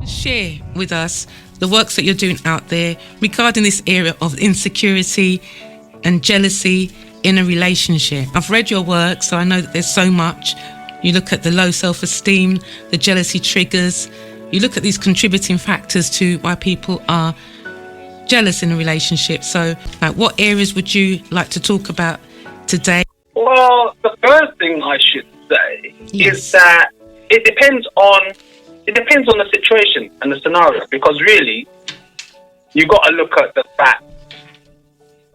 Share with us the works that you're doing out there regarding this area of insecurity and jealousy in a relationship. I've read your work, so I know that there's so much. You look at the low self-esteem, the jealousy triggers. You look at these contributing factors to why people are jealous in a relationship. So, what areas would you like to talk about today? Well, the first thing I should say is that it depends on the situation and the scenario, because really, you got to look at the fact,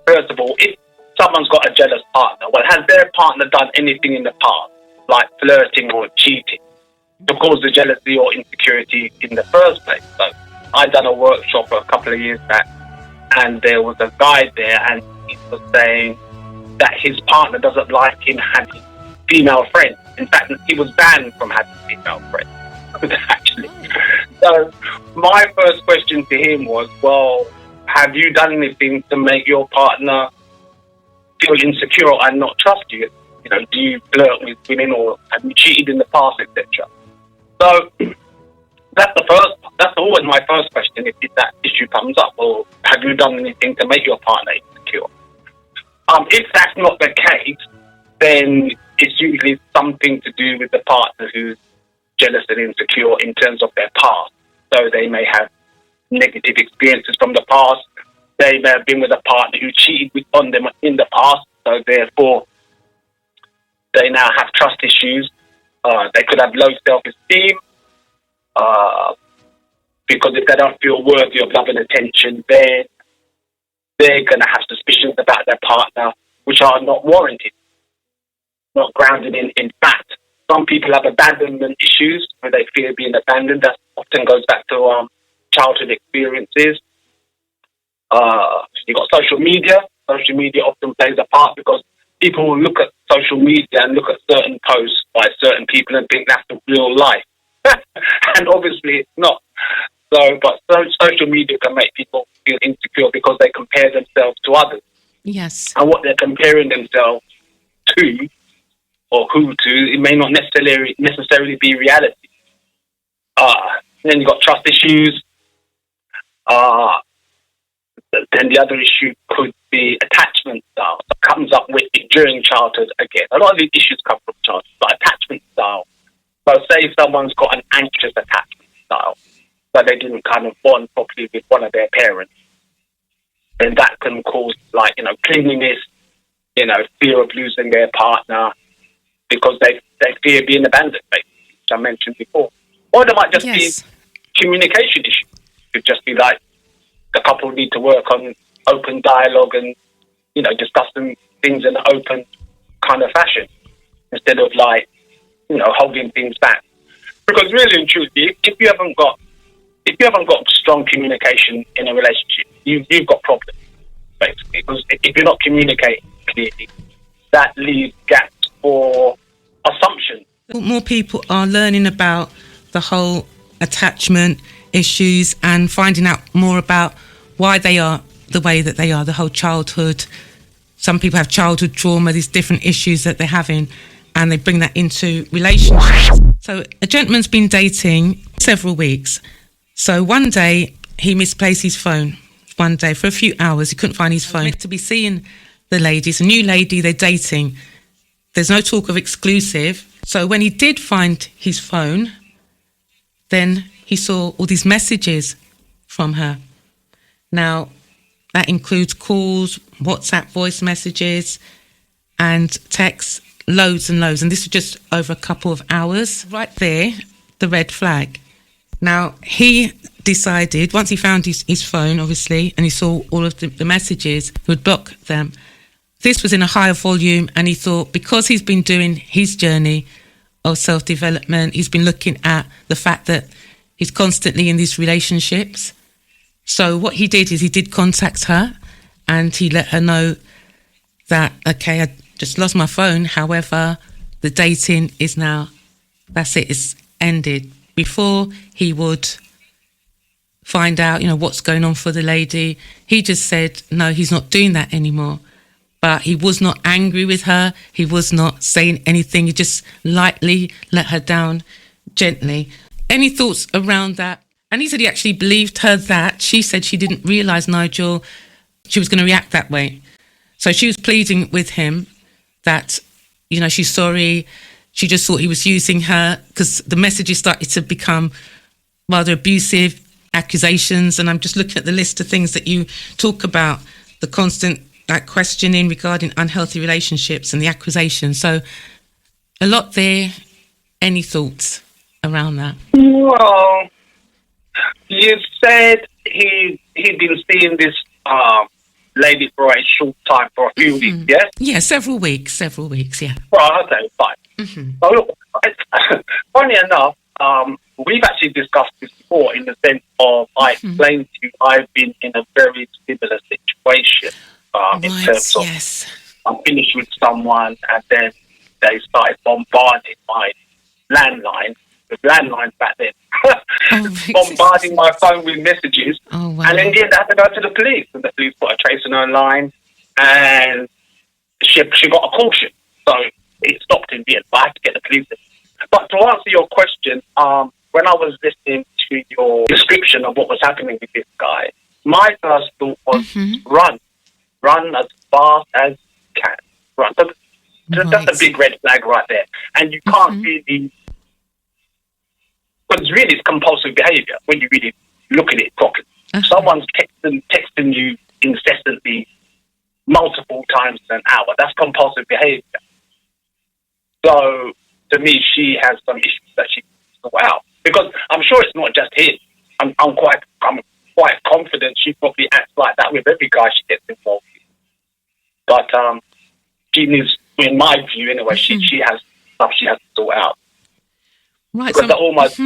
first of all, if someone's got a jealous partner, well, has their partner done anything in the past, like flirting or cheating, to cause the jealousy or insecurity in the first place? So I done a workshop a couple of years back, and there was a guy there, and he was saying that his partner doesn't like him having female friends. In fact, he was banned from having female friends, actually. So my first question to him was, well, have you done anything to make your partner feel insecure and not trust you? You know, do you flirt with women, or have you cheated in the past, etc.? So that's always my first question if that issue comes up. Or have you done anything to make your partner insecure? If that's not the case, then it's usually something to do with the partner who's jealous and insecure in terms of their past. So they may have negative experiences from the past. They may have been with a partner who cheated on them in the past, so therefore they now have trust issues. They could have low self-esteem, because if they don't feel worthy of love and attention, then they're going to have suspicions about their partner, which are not warranted, not grounded in fact. Some people have abandonment issues where they fear being abandoned. That often goes back to childhood experiences. You've got social media. Social media often plays a part, because people will look at social media and look at certain posts by certain people and think that's the real life. And obviously it's not. But social media can make people feel insecure because they compare themselves to others. Yes. And what they're comparing themselves to, or who to, it may not necessarily be reality. Then you've got trust issues. Then the other issue could be attachment style. That comes up with it during childhood again. A lot of these issues come from childhood, but attachment style. So say someone's got an anxious attachment style, but they didn't kind of bond properly with one of their parents, then that can cause, clinginess, fear of losing their partner, because they fear being abandoned, basically, which I mentioned before. Or there might just be communication issues. It could just be like the couple need to work on open dialogue and, discussing things in an open kind of fashion, instead of holding things back. Because really and truly, if you haven't got strong communication in a relationship, you've got problems, basically. Because if you're not communicating clearly, that leaves gaps for assumptions. More people are learning about the whole attachment issues and finding out more about why they are the way that they are, the whole childhood. Some people have childhood trauma, these different issues that they're having, and they bring that into relationships. So a gentleman's been dating several weeks. So one day he misplaced his phone. One day for a few hours he couldn't find his phone. To be seeing the lady, it's a new lady, they're dating. There's no talk of exclusive. So when he did find his phone, then he saw all these messages from her. Now, that includes calls, WhatsApp voice messages, and texts, loads and loads. And this was just over a couple of hours. Right there, the red flag. Now, he decided, once he found his phone, obviously, and he saw all of the messages, he would block them. this was in a higher volume, and he thought because he's been doing his journey of self-development, he's been looking at the fact that he's constantly in these relationships. So what he did is he did contact her, and he let her know that, okay, I just lost my phone. However, the dating is now, that's it, it's ended. Before he would find out, what's going on for the lady, he just said, no, he's not doing that anymore. But he was not angry with her. He was not saying anything. He just lightly let her down gently. Any thoughts around that? And he said he actually believed her that. She said she didn't realise, Nigel, she was going to react that way. So she was pleading with him that, she's sorry. She just thought he was using her, because the messages started to become rather abusive, accusations. And I'm just looking at the list of things that you talk about, the constant questioning regarding unhealthy relationships and the accusation. So a lot there. Any thoughts around that? Well, you said he'd been seeing this lady for a short time, for a few weeks, yes? Yeah, several weeks, yeah. Right, okay, fine. Mm-hmm. So look, funny enough, we've actually discussed this before, in the sense of, I explained to you, I've been in a very similar situation. In terms of, I'm finished with someone, and then they started bombarding my landline, with landlines back then, bombarding my phone with messages. Oh, wow. And then they had to go to the police, and the police put a trace on her line, and she got a caution. So it stopped in the end, but I had to get the police in. But to answer your question, when I was listening to your description of what was happening with this guy, my first thought was run as fast as you can. Run. That's a big red flag right there. And you can't really, because really it's compulsive behaviour when you really look at it properly. Someone's texting you incessantly multiple times an hour. That's compulsive behaviour. So to me, she has some issues that she needs to sort out, because I'm sure it's not just him. I'm quite confident she probably acts like that with every guy she gets involved with. But she needs, in my view anyway, she has stuff she has to sort out. Right. Because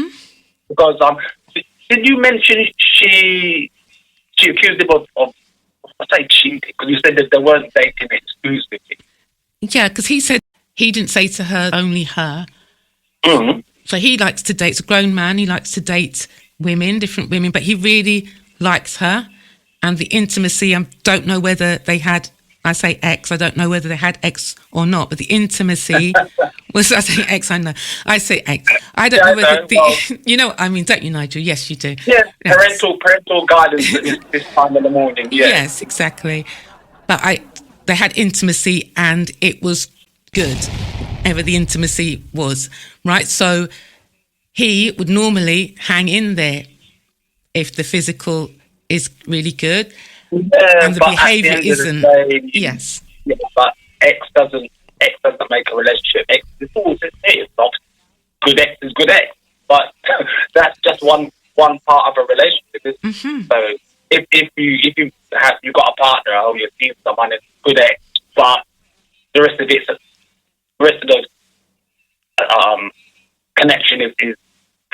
because did you mention she accused him of I say cheating, because you said that they weren't dating exclusively. Yeah, because he said he didn't say to her only her. Mm-hmm. So he likes to date, he's a grown man, he likes to date women, different women, but he really likes her. And the intimacy, I don't know whether they had, I say ex, I don't know whether they had ex or not, but the intimacy was, I say ex, I know. I say ex. I don't know whether you know what I mean, don't you, Nigel? Yes, you do. Yeah, yes. Parental guidance at this time in the morning, yeah. Yes, exactly. But they had intimacy, and it was good, whatever the intimacy was, right? So he would normally hang in there if the physical is really good, and the behaviour isn't. Yes. Yeah, but X doesn't make a relationship. X is always not good. X is good X, but that's just one part of a relationship. So if you got a partner or you've seen someone, it's good X, but the rest of those connection is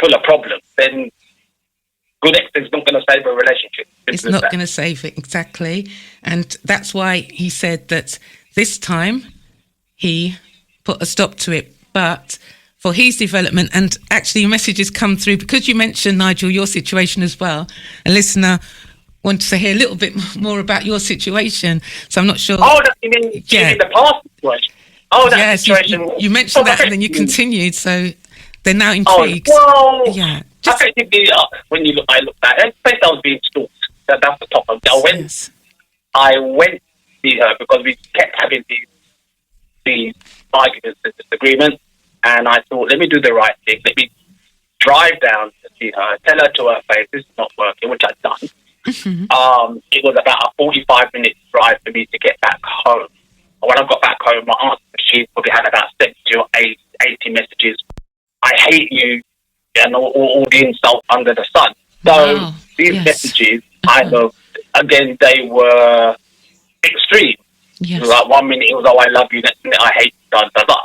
full of problems, then good X is not going to save a relationship. It's not going to save it, exactly. And that's why he said that this time he put a stop to it. But for his development, and actually messages come through, because you mentioned, Nigel, your situation as well, a listener wanted to hear a little bit more about your situation. So I'm not sure. Oh, you mean the past situation? Oh, that yes, situation. You mentioned that, and then you continued. So they're now intrigued. Oh, well, yeah. Effectively, I look back. I think I was being stalked. That's the top of it. I went to see her because we kept having these arguments and disagreements, and I thought, let me do the right thing. Let me drive down to see her, tell her to her face, this is not working, which I'd done. It was about a 45-minute drive for me to get back home. And when I got back home, my answer machine probably had about 70 or 80 messages. I hate you, and all the insults under the sun. So these messages, kind of, again, they were extreme. Yes. Like 1 minute it was, oh, I love you, next minute I hate you, da, da, da.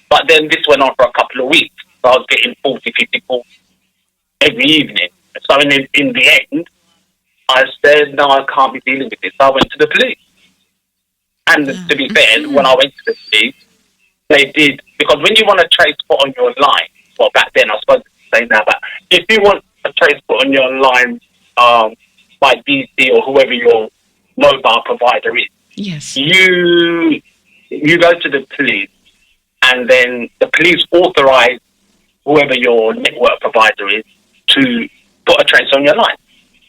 But then this went on for a couple of weeks. So I was getting 40, 50 calls every evening. So in the end, I said, no, I can't be dealing with this. So I went to the police. And to be fair, when I went to the police, they did, because when you want a trace put on your line, well, back then, I suppose it's the same now, but if you want a trace put on your line by DC or whoever your mobile provider is, yes, you go to the police, and then the police authorize whoever your network provider is to put a trace on your line.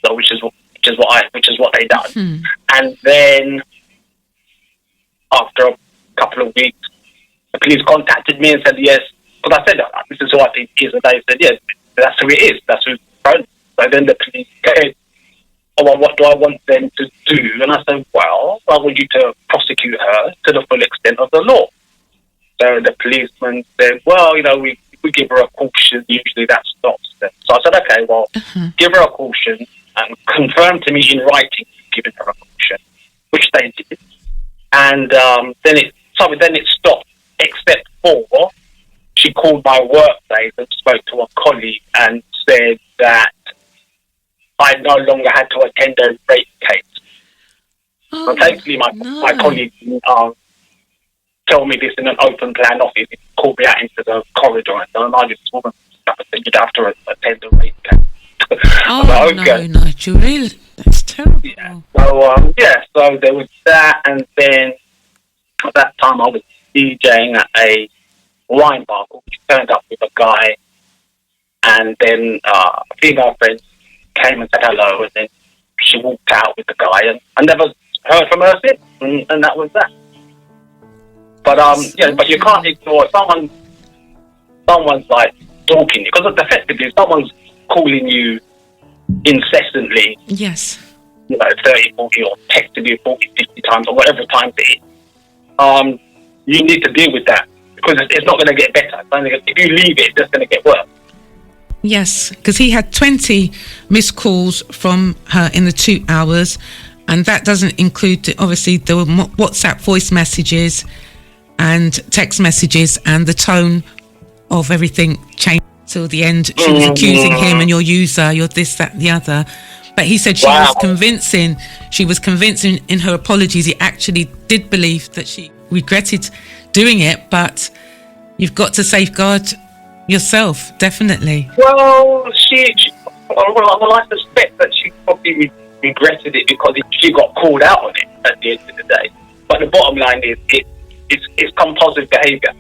So which is what they done. And then after a couple of weeks, the police contacted me and said yes, because I said, this is who I think it is, and they said yes, that's who it is, that's who's phone. So then the police said, oh, well, what do I want them to do? And I said, well, I want you to prosecute her to the full extent of the law. So the policeman said, well, we give her a caution, usually that stops them. So I said, okay, well, give her a caution and confirm to me in writing giving her a caution, which they did. And then it stopped, except for she called my workplace and spoke to a colleague and said that I no longer had to attend a rape case. So thankfully, my colleague told me this in an open plan office. He called me out into the corridor and said, "I just woman said you'd have to attend a rape case." Oh, okay. No, Nigel, really? That's terrible. Yeah. So there was that, and then at that time I was DJing at a wine bar, which turned up with a guy, and then a female friend came and said hello, and then she walked out with the guy, and I never heard from her since, and that was that. But but you can't ignore someone's like stalking you, because effectively someone's calling you incessantly. Yes. 30, 40, or texting you 40, 50 times, or whatever times it is. You need to deal with that, because it's not going to get better. If you leave it, it's just going to get worse. Yes, because he had 20 missed calls from her in the 2 hours, and that doesn't include, obviously, there were WhatsApp voice messages and text messages, and the tone of everything changed till the end. She was accusing him, and your user, you're this, that, the other. But he said she was convincing in her apologies. He actually did believe that she regretted doing it, but you've got to safeguard yourself, definitely. Well, I suspect that she probably regretted it because she got called out on it at the end of the day. But the bottom line is it's compulsive behaviour.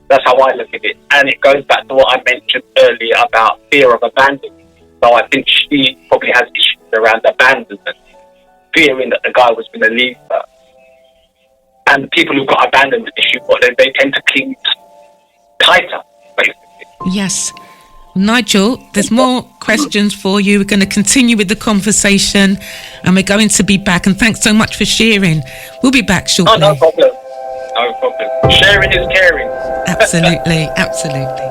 That's how I look at it. And it goes back to what I mentioned earlier about fear of abandonment. So I think she probably has issues around abandonment, fearing that the guy was going to leave her. And people who've got abandonment issues, they tend to cling tighter, basically. Yes. Nigel, there's more questions for you. We're going to continue with the conversation, and we're going to be back. And thanks so much for sharing. We'll be back shortly. Oh, no problem. No problem. Sharing is caring. Absolutely, absolutely.